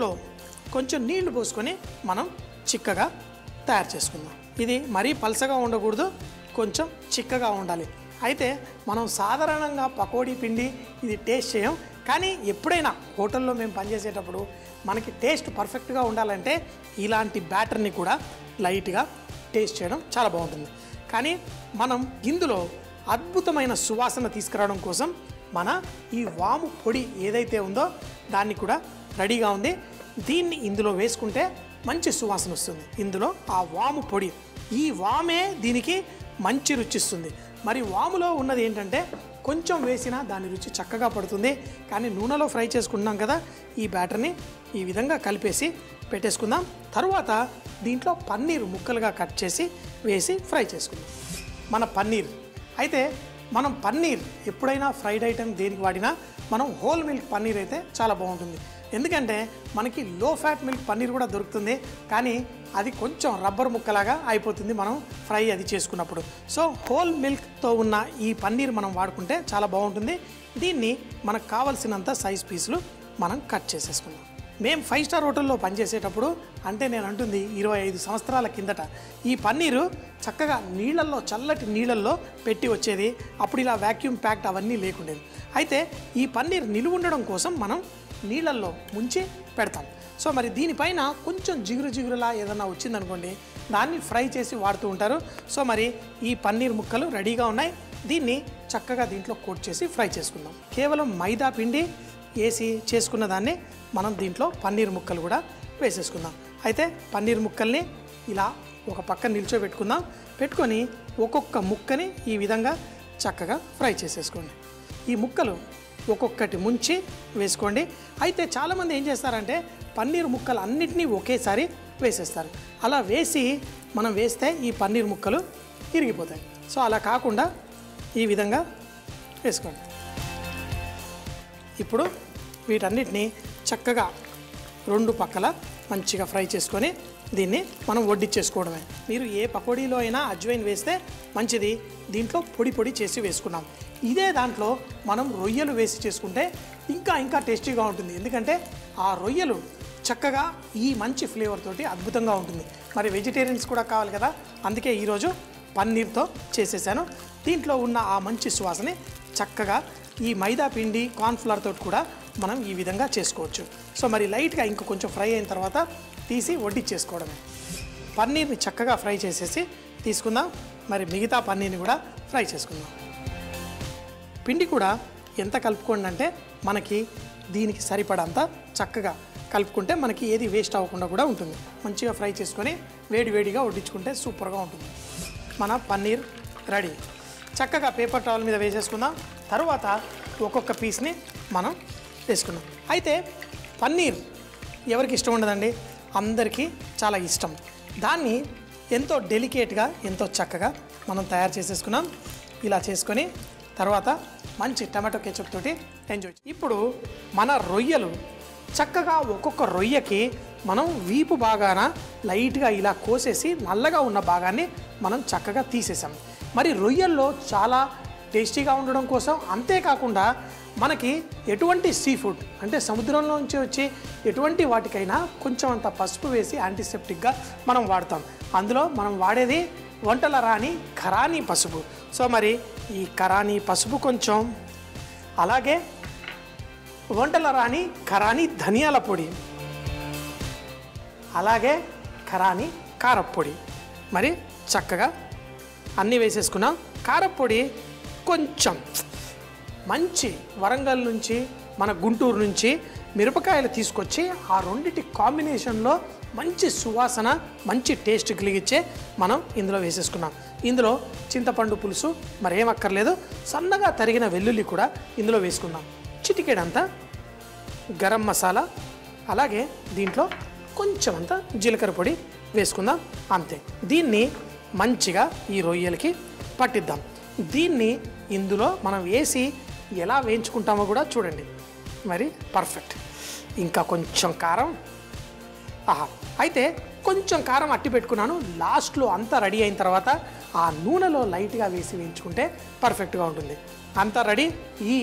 దీంట్లో కొంచెం నీళ్లు పోసుకొని మనం చిక్కగా తయారు చేసుకుందాం. ఇది మరీ పలసగా ఉండకూడదు, కొంచెం చిక్కగా ఉండాలి. అయితే మనం సాధారణంగా పకోడీ పిండి ఇది టేస్ట్ చేయం, కానీ ఎప్పుడైనా హోటల్లో మేము పనిచేసేటప్పుడు మనకి టేస్ట్ పర్ఫెక్ట్గా ఉండాలంటే ఇలాంటి బ్యాటర్ని కూడా లైట్గా టేస్ట్ చేయడం చాలా బాగుంటుంది. కానీ మనం ఇందులో అద్భుతమైన సువాసన తీసుకురావడం కోసం మన ఈ వాము పొడి ఏదైతే ఉందో దాన్ని కూడా రెడీగా ఉంది. దీన్ని ఇందులో వేసుకుంటే మంచి సువాసన వస్తుంది. ఇందులో ఆ వాము పొడి, ఈ వామే దీనికి మంచి రుచి ఇస్తుంది. మరి వాములో ఉన్నది ఏంటంటే కొంచెం వేసినా దాని రుచి చక్కగా పడుతుంది. కానీ నూనెలో ఫ్రై చేసుకున్నాం కదా, ఈ బ్యాటర్ని ఈ విధంగా కలిపేసి పెట్టేసుకుందాం. తర్వాత దీంట్లో పన్నీర్ ముక్కలుగా కట్ చేసి వేసి ఫ్రై చేసుకుందాం. మన పన్నీర్ అయితే మనం పన్నీర్ ఎప్పుడైనా ఫ్రైడ్ ఐటెం దేనికి వాడినా మనం హోల్ మిల్క్ పన్నీర్ అయితే చాలా బాగుంటుంది. ఎందుకంటే మనకి లో ఫ్యాట్ మిల్క్ పన్నీర్ కూడా దొరుకుతుంది, కానీ అది కొంచెం రబ్బర్ ముక్కలాగా అయిపోతుంది మనం ఫ్రై అది చేసుకున్నప్పుడు. సో హోల్ మిల్క్తో ఉన్న ఈ పన్నీర్ మనం వాడుకుంటే చాలా బాగుంటుంది. దీన్ని మనకు కావలసినంత సైజ్ పీసులు మనం కట్ చేసేసుకుందాం. మేము 5 స్టార్ హోటల్లో పనిచేసేటప్పుడు, అంటే నేను అంటుంది 25 సంవత్సరాల కిందట, ఈ పన్నీరు చక్కగా నీళ్ళల్లో, చల్లటి నీళ్ళల్లో పెట్టి వచ్చేది. అప్పుడు ఇలా వ్యాక్యూమ్ ప్యాక్డ్ అవన్నీ లేకుండేది. అయితే ఈ పన్నీర్ నిలువ ఉండడం కోసం మనం నీళ్ళల్లో ముంచి పెడతాం. సో మరి దీనిపైన కొంచెం జిగురులా ఏదన్నా వచ్చిందనుకోండి, దాన్ని ఫ్రై చేసి వాడుతూ ఉంటారు. సో మరి ఈ పన్నీర్ ముక్కలు రెడీగా ఉన్నాయి. దీన్ని చక్కగా దీంట్లో కోట్ చేసి ఫ్రై చేసుకుందాం. కేవలం మైదా పిండి వేసి చేసుకున్న దాన్ని మనం దీంట్లో పన్నీర్ ముక్కలు కూడా వేసేసుకుందాం. అయితే పన్నీర్ ముక్కల్ని ఇలా ఒక పక్కన నిల్చోబెట్టుకుందాం. పెట్టుకొని ఒక్కొక్క ముక్కని ఈ విధంగా చక్కగా ఫ్రై చేసేసుకోండి. ఈ ముక్కలు ఒక్కొక్కటి ముంచి వేసుకోండి. అయితే చాలామంది ఏం చేస్తారంటే పన్నీర్ ముక్కలు అన్నిటినీ ఒకేసారి వేసేస్తారు. అలా వేసి మనం వేస్తే ఈ పన్నీర్ ముక్కలు ఇరిగిపోతాయి. సో అలా కాకుండా ఈ విధంగా వేసుకోండి. ఇప్పుడు వీటన్నిటిని చక్కగా 2 పక్కల మంచిగా ఫ్రై చేసుకొని దీన్ని మనం వడ్డించేసుకోవడమే. మీరు ఏ పకోడీలో అయినా అజ్వైన్ వేస్తే మంచిది. దీంట్లో పొడి చేసి వేసుకున్నాం. ఇదే దాంట్లో మనం రొయ్యలు వేసి చేసుకుంటే ఇంకా టేస్టీగా ఉంటుంది. ఎందుకంటే ఆ రొయ్యలు చక్కగా ఈ మంచి ఫ్లేవర్ తోటి అద్భుతంగా ఉంటుంది. మరి వెజిటేరియన్స్ కూడా కావాలి కదా, అందుకే ఈరోజు పన్నీర్తో చేసేసాను. దీంట్లో ఉన్న ఆ మంచి సువాసన చక్కగా ఈ మైదా పిండి, కార్న్ఫ్లవర్ తోటి కూడా మనం ఈ విధంగా చేసుకోవచ్చు. సో మరి లైట్గా ఇంకో కొంచెం ఫ్రై అయిన తర్వాత తీసి వడ్డించేసుకోవడమే. పన్నీర్ని చక్కగా ఫ్రై చేసేసి తీసుకుందాం. మరి మిగతా పన్నీర్ని కూడా ఫ్రై చేసుకుందాం. పిండి కూడా ఎంత కలుపుకోండి అంటే మనకి దీనికి సరిపడంత చక్కగా కలుపుకుంటే మనకి ఏది వేస్ట్ అవ్వకుండా కూడా ఉంటుంది. మంచిగా ఫ్రై చేసుకొని వేడిగా వడ్డించుకుంటే సూపర్గా ఉంటుంది. మన పన్నీర్ రెడీ. చక్కగా పేపర్ టవల్ మీద వేసేసుకుందాం. తర్వాత ఒక్కొక్క పీస్ని మనం వేసుకుందాం. అయితే పన్నీర్ ఎవరికి ఇష్టం ఉండదండి? అందరికీ చాలా ఇష్టం. దాన్ని ఎంతో డెలికేట్గా, ఎంతో చక్కగా మనం తయారు చేసేసుకున్నాం. ఇలా చేసుకొని తర్వాత మంచి టమాటో కెచప్ తోటి ఎంజాయ్. ఇప్పుడు మన రొయ్యలు చక్కగా ఒక్కొక్క రొయ్యకి మనం వీపు భాగాన లైట్గా ఇలా కోసేసి నల్లగా ఉన్న భాగాన్ని మనం చక్కగా తీసేసాం. మరి రొయ్యల్లో చాలా టేస్టీగా ఉండడం కోసం, అంతేకాకుండా మనకి ఎటువంటి సీ ఫుడ్ అంటే సముద్రంలో నుంచి వచ్చి ఎటువంటి వాటికైనా కొంచెం అంత పసుపు వేసి యాంటీసెప్టిక్గా మనం వాడతాం. అందులో మనం వాడేది వంటల రాణి కరానీ పసుపు. సో మరి ఈ కరానీ పసుపు కొంచెం, అలాగే వంటల రాణి కరానీ ధనియాల పొడి, అలాగే కరానీ కారప్పొడి, మరి చక్కగా అన్నీ వేసేసుకున్నాం. కారప్పొడి కొంచెం మంచి వరంగల్ నుంచి, మన గుంటూరు నుంచి మిరపకాయలు తీసుకొచ్చి ఆ రెండిటి కాంబినేషన్లో మంచి సువాసన, మంచి టేస్ట్ కలిగించే మనం ఇందులో వేసేసుకున్నాం. ఇందులో చింతపండు పులుసు మరేం అక్కర్లేదు. సన్నగా తరిగిన వెల్లుల్లి కూడా ఇందులో వేసుకుందాం. చిటికెడంతా గరం మసాలా, అలాగే దీంట్లో కొంచెం అంత జీలకర్ర పొడి వేసుకుందాం. అంతే. దీన్ని మంచిగా ఈ రొయ్యలకి పట్టిద్దాం. దీన్ని ఇందులో మనం వేసి ఎలా వేయించుకుంటామో కూడా చూడండి. మరి పర్ఫెక్ట్. ఇంకా కొంచెం కారం. అయితే కొంచెం కారం అట్టి పెట్టుకున్నాను. లాస్ట్లో అంతా రెడీ అయిన తర్వాత ఆ నూనెలో లైట్గా వేసి వేయించుకుంటే పర్ఫెక్ట్గా ఉంటుంది. అంతా రెడీ. ఈ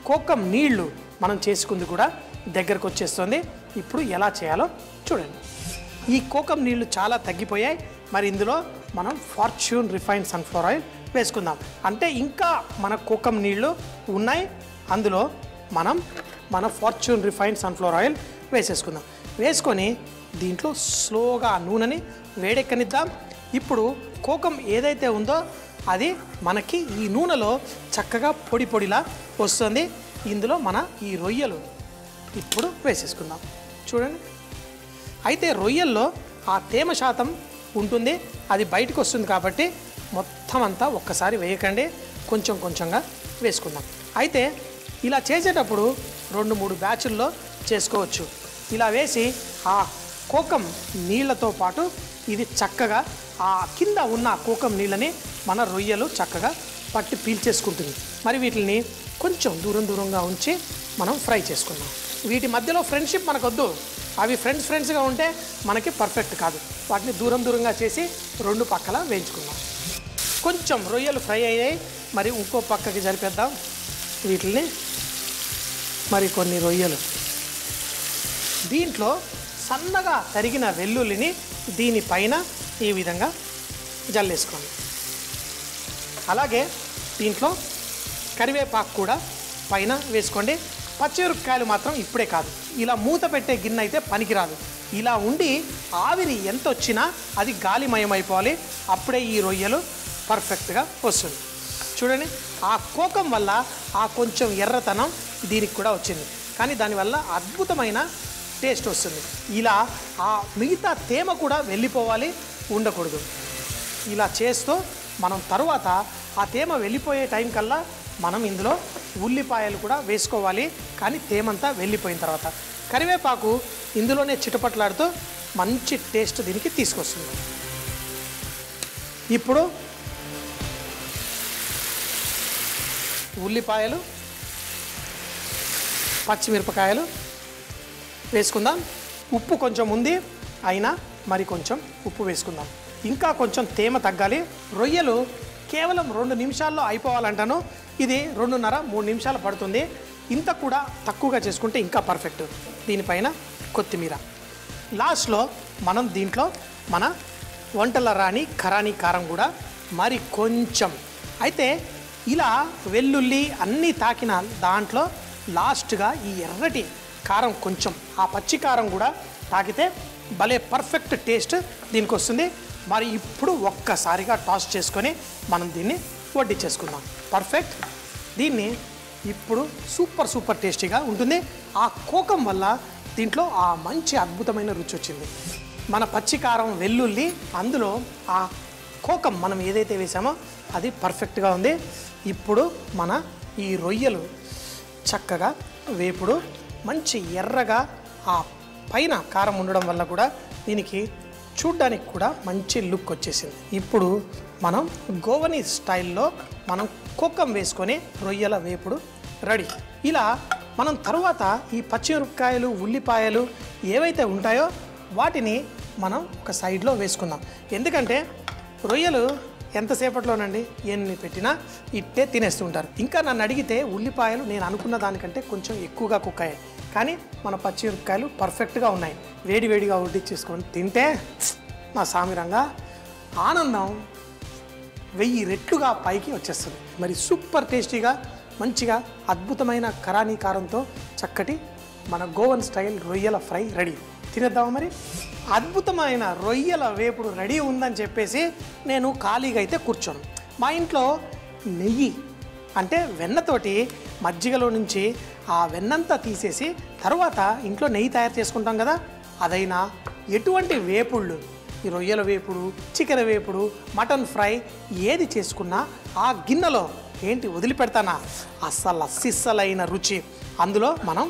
కోకం నీళ్లు మనం చేసుకుంది కూడా దగ్గరకు వచ్చేస్తుంది. ఇప్పుడు ఎలా చేయాలో చూడండి. ఈ కోకం నీళ్లు చాలా తగ్గిపోయాయి. మరి ఇందులో మనం ఫార్చ్యూన్ రిఫైన్డ్ సన్ఫ్లవర్ ఆయిల్ వేసుకుందాం. అంటే ఇంకా మన కోకం నీళ్లు ఉన్నాయి, అందులో మనం మన ఫార్చ్యూన్ రిఫైన్డ్ సన్ఫ్లవర్ ఆయిల్ వేసేసుకుందాం. వేసుకొని దీంట్లో స్లోగా నూనెని వేడెక్కనిద్దాం. ఇప్పుడు కోకం ఏదైతే ఉందో అది మనకి ఈ నూనెలో చక్కగా పొడి పొడిలా వస్తుంది. ఇందులో మన ఈ రొయ్యలు ఇప్పుడు వేసేసుకుందాం. చూడండి, అయితే రొయ్యల్లో ఆ తేమ శాతం ఉంటుంది, అది బయటకు వస్తుంది కాబట్టి మొత్తం అంతా ఒక్కసారి వేయకండి, కొంచెం కొంచెంగా వేసుకుందాం. అయితే ఇలా చేసేటప్పుడు 2-3 బ్యాచుల్లో చేసుకోవచ్చు. ఇలా వేసి ఆ కోకం నీళ్లతో పాటు ఇది చక్కగా ఆ కింద ఉన్న కోకం నీళ్ళని మన రొయ్యలు చక్కగా పట్టి పీల్చేసుకుంటుంది. మరి వీటిని కొంచెం దూరంగా ఉంచి మనం ఫ్రై చేసుకుందాం. వీటి మధ్యలో ఫ్రెండ్షిప్ మనకొద్దు, అవి ఫ్రెండ్స్గా ఉంటే మనకి పర్ఫెక్ట్ కాదు. వాటిని దూరంగా చేసి 2 పక్కల వేయించుకుందాం. కొంచెం రొయ్యలు ఫ్రై అయ్యాయి, మరి ఇంకో పక్కకి జరిపేద్దాం. వీటిని మరి కొన్ని రొయ్యలు దీంట్లో సన్నగా తరిగిన వెల్లుల్లిని దీనిపైన ఈ విధంగా జల్లేసుకోండి. అలాగే దీంట్లో కరివేపాకు కూడా పైన వేసుకోండి. పచ్చిమిరపకాయలు మాత్రం ఇప్పుడే కాదు, ఇలా మూత పెట్టే గిన్నె అయితే పనికిరాదు. ఇలా ఉండి ఆవిరి ఎంత వచ్చినా అది గాలిమయం అయిపోవాలి, అప్పుడే ఈ రొయ్యలు పర్ఫెక్ట్గా వస్తుంది. చూడండి, ఆ కోకం వల్ల ఆ కొంచెం ఎర్రతనం దీనికి కూడా వచ్చింది, కానీ దానివల్ల అద్భుతమైన టేస్ట్ వస్తుంది. ఇలా ఆ మిగతా తేమ కూడా వెళ్ళిపోవాలి, ఉండకూడదు. ఇలా చేస్తూ మనం తరువాత ఆ తేమ వెళ్ళిపోయే టైం కల్లా మనం ఇందులో ఉల్లిపాయలు కూడా వేసుకోవాలి, కానీ తేమంతా వెళ్ళిపోయిన తర్వాత. కరివేపాకు ఇందులోనే చిటపట్లాడుతూ మంచి టేస్ట్ దీనికి తీసుకొస్తుంది. ఇప్పుడు ఉల్లిపాయలు, పచ్చిమిరపకాయలు వేసుకుందాం. ఉప్పు కొంచెం ఉంది, అయినా మరి కొంచెం ఉప్పు వేసుకుందాం. ఇంకా కొంచెం తేమ తగ్గాలి. రొయ్యలు కేవలం 2 నిమిషాల్లో అయిపోవాలంటాను, ఇది 2.5-3 నిమిషాలు పడుతుంది. ఇంత కూడా తక్కువగా చేసుకుంటే ఇంకా పర్ఫెక్ట్. దీనిపైన కొత్తిమీర. లాస్ట్లో మనం దీంట్లో మన వంటల రాణి కరానీ కారం కూడా మరి కొంచెం. అయితే ఇలా వెల్లుల్లి అన్నీ తాకిన దాంట్లో లాస్ట్గా ఈ ఎర్రటి కారం కొంచెం, ఆ పచ్చి కారం కూడా తాకితే భలే పర్ఫెక్ట్ టేస్ట్ దీనికి వస్తుంది. మరి ఇప్పుడు ఒక్కసారిగా టాస్ చేసుకొని మనం దీన్ని వడ్డించేసుకుందాం. పర్ఫెక్ట్. దీన్ని ఇప్పుడు సూపర్ టేస్టీగా ఉంటుంది. ఆ కోకం వల్ల దీంట్లో ఆ మంచి అద్భుతమైన రుచి వచ్చింది. మన పచ్చికారం, వెల్లుల్లి, అందులో ఆ కోకం మనం ఏదైతే వేసామో అది పర్ఫెక్ట్గా ఉంది. ఇప్పుడు మన ఈ రొయ్యలు చక్కగా వేపుడు మంచి ఎర్రగా, ఆ పైన కారం ఉండడం వల్ల కూడా దీనికి చూడ్డానికి కూడా మంచి లుక్ వచ్చేసింది. ఇప్పుడు మనం గోవనీ స్టైల్లో మనం కోకం వేసుకొని రొయ్యల వేపుడు రెడీ. ఇలా మనం తరువాత ఈ పచ్చిమిరపకాయలు, ఉల్లిపాయలు ఏవైతే ఉంటాయో వాటిని మనం ఒక సైడ్లో వేసుకుందాం. ఎందుకంటే రొయ్యలు ఎంతసేపట్లోనండి ఎన్ని పెట్టినా ఇట్టే తినేస్తూ ఉంటారు. ఇంకా నన్ను అడిగితే ఉల్లిపాయలు నేను అనుకున్న దానికంటే కొంచెం ఎక్కువగా కుక్ అయ్యాయి, కానీ మన పచ్చిమిరపకాయలు పర్ఫెక్ట్గా ఉన్నాయి. వేడివేడిగా వడ్డించేసుకొని తింటే నా సామిరంగా ఆనందం 1000 రెట్లుగా పైకి వచ్చేస్తుంది. మరి సూపర్ టేస్టీగా మంచిగా అద్భుతమైన కరానీ కారంతో చక్కటి మన గోవన్ స్టైల్ రొయ్యల ఫ్రై రెడీ. తినేద్దామా మరి? అద్భుతమైన రొయ్యల వేపుడు రెడీ ఉందని చెప్పేసి నేను ఖాళీగా అయితే కూర్చోను. మా ఇంట్లో నెయ్యి అంటే వెన్నతోటి మజ్జిగలో నుంచి ఆ వెన్నంతా తీసేసి తర్వాత ఇంట్లో నెయ్యి తయారు చేసుకుంటాం కదా, అదైనా ఎటువంటి వేపుళ్ళు, ఈ రొయ్యల వేపుడు, చికెన్ వేపుడు, మటన్ ఫ్రై ఏది చేసుకున్నా ఆ గిన్నెలో ఏంటి వదిలిపెడతానా, అస్సలు సిస్సలైన రుచి. అందులో మనం